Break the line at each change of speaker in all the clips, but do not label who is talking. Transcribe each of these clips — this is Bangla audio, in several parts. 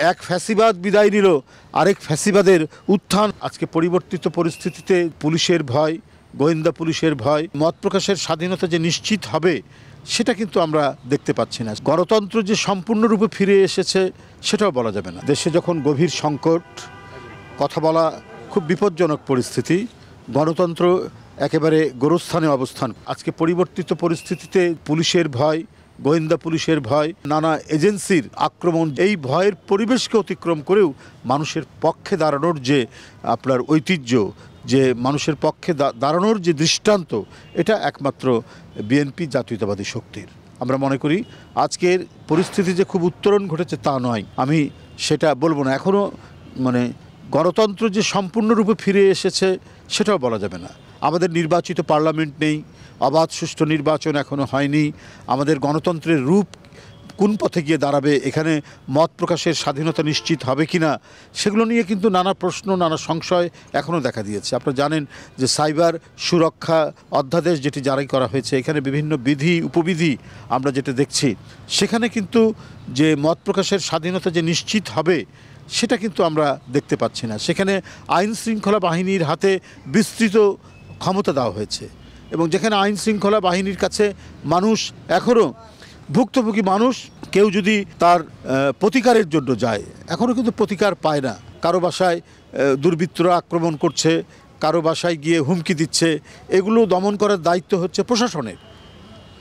এক ফ্যাসিবাদ বিদায় নিল, আরেক ফ্যাসিবাদের উত্থান। আজকে পরিবর্তিত পরিস্থিতিতে পুলিশের ভয়, গোয়েন্দা পুলিশের ভয়, মত প্রকাশের স্বাধীনতা যে নিশ্চিত হবে সেটা কিন্তু আমরা দেখতে পাচ্ছি না। গণতন্ত্র যে সম্পূর্ণরূপে ফিরে এসেছে সেটাও বলা যাবে না। দেশে যখন গভীর সংকট, কথা বলা খুব বিপজ্জনক পরিস্থিতি, গণতন্ত্র একেবারে গোরস্থানে অবস্থান। আজকে পরিবর্তিত পরিস্থিতিতে পুলিশের ভয়, গোয়েন্দা পুলিশের ভয়, নানা এজেন্সির আক্রমণ, এই ভয়ের পরিবেশকে অতিক্রম করেও মানুষের পক্ষে দাঁড়ানোর যে আপনার ঐতিহ্য, যে মানুষের পক্ষে দাঁড়ানোর যে দৃষ্টান্ত, এটা একমাত্র বিএনপি জাতীয়তাবাদী শক্তির। আমরা মনে করি আজকের পরিস্থিতি যে খুব উত্তরণ ঘটেছে তা নয়, আমি সেটা বলবো না। এখনও গণতন্ত্র যে সম্পূর্ণরূপে ফিরে এসেছে সেটাও বলা যাবে না। আমাদের নির্বাচিত পার্লামেন্ট নেই, অবাধ সুষ্ঠু নির্বাচন এখনও হয়নি। আমাদের গণতন্ত্রের রূপ কোন পথে গিয়ে দাঁড়াবে, এখানে মত প্রকাশের স্বাধীনতা নিশ্চিত হবে কি না, সেগুলো নিয়ে কিন্তু নানা প্রশ্ন, নানা সংশয় এখনও দেখা দিয়েছে। আপনারা জানেন যে সাইবার সুরক্ষা অধ্যাদেশ যেটি জারি করা হয়েছে, এখানে বিভিন্ন বিধি উপবিধি আমরা যেটা দেখছি, সেখানে কিন্তু যে মত প্রকাশের স্বাধীনতা যে নিশ্চিত হবে সেটা কিন্তু আমরা দেখতে পাচ্ছি না। সেখানে আইন শৃঙ্খলা বাহিনীর হাতে বিস্তৃত ক্ষমতা দেওয়া হয়েছে, এবং যেখানে আইন শৃঙ্খলা বাহিনীর কাছে মানুষ এখনও ভুক্তভোগী মানুষ, কেউ যদি তার প্রতিকারের জন্য যায়, এখনও কিন্তু প্রতিকার পায় না। কারো বাসায় দুর্বৃত্তরা আক্রমণ করছে, কারো বাসায় গিয়ে হুমকি দিচ্ছে, এগুলো দমন করার দায়িত্ব হচ্ছে প্রশাসনের।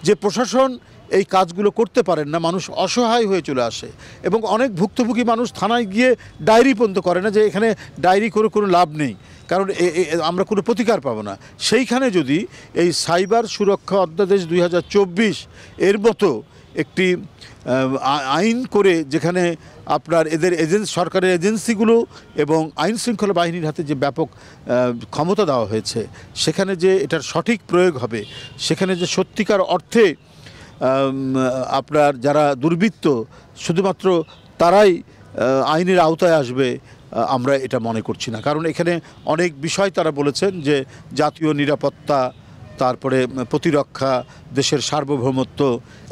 যে প্রশাসন এই কাজগুলো করতে পারেন না, মানুষ অসহায় হয়ে চলে আসে, এবং অনেক ভুক্তভোগী মানুষ থানায় গিয়ে ডায়েরি পর্যন্ত করে না, যে এখানে ডায়েরি করে কোনো লাভ নেই, কারণ আমরা কোনো প্রতিকার পাবো না। সেইখানে যদি এই সাইবার সুরক্ষা অধ্যাদেশ 2024 এর মতো একটি আইন করে, যেখানে আপনার এদের সরকারের এজেন্সিগুলো এবং আইন শৃঙ্খলা বাহিনীর হাতে যে ব্যাপক ক্ষমতা দেওয়া হয়েছে, সেখানে যে এটার সঠিক প্রয়োগ হবে, সেখানে যে সত্যিকার অর্থে আপনার যারা দুর্বৃত্ত শুধুমাত্র তারাই আইনের আওতায় আসবে, আমরা এটা মনে করছি না। কারণ এখানে অনেক বিষয় তারা বলেছেন, যে জাতীয় নিরাপত্তা, তারপরে প্রতিরক্ষা, দেশের সার্বভৌমত্ব,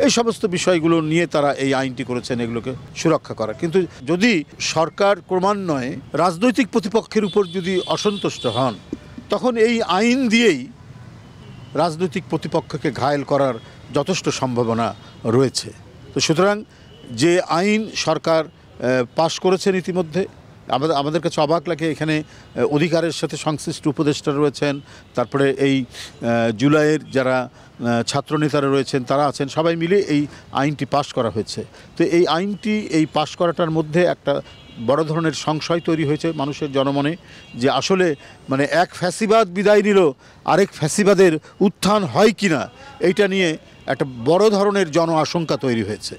এই সমস্ত বিষয়গুলো নিয়ে তারা এই আইনটি করেছেন, এগুলোকে সুরক্ষা করা। কিন্তু যদি সরকার ক্রমান্বয়ে রাজনৈতিক প্রতিপক্ষের উপর যদি অসন্তুষ্ট হন, তখন এই আইন দিয়েই রাজনৈতিক প্রতিপক্ষকে ঘায়েল করার যথেষ্ট সম্ভাবনা রয়েছে। তো সুতরাং যে আইন সরকার পাশ করেছেন ইতিমধ্যে, আমাদের কাছে অবাক লাগে, এখানে অধিকারের সাথে সংশ্লিষ্ট উপদেষ্টা রয়েছেন, তারপরে এই জুলাইয়ের যারা ছাত্রনেতারা রয়েছেন তারা আছেন, সবাই মিলে এই আইনটি পাশ করা হয়েছে। তো এই আইনটি, এই পাশ করাটার মধ্যে একটা বড় ধরনের সংশয় তৈরি হয়েছে মানুষের জনমনে, যে আসলে এক ফ্যাসিবাদ বিদায় নিল, আরেক ফ্যাসিবাদের উত্থান হয় কি না, এইটা নিয়ে একটা বড় ধরনের জন আশঙ্কা তৈরি হয়েছে।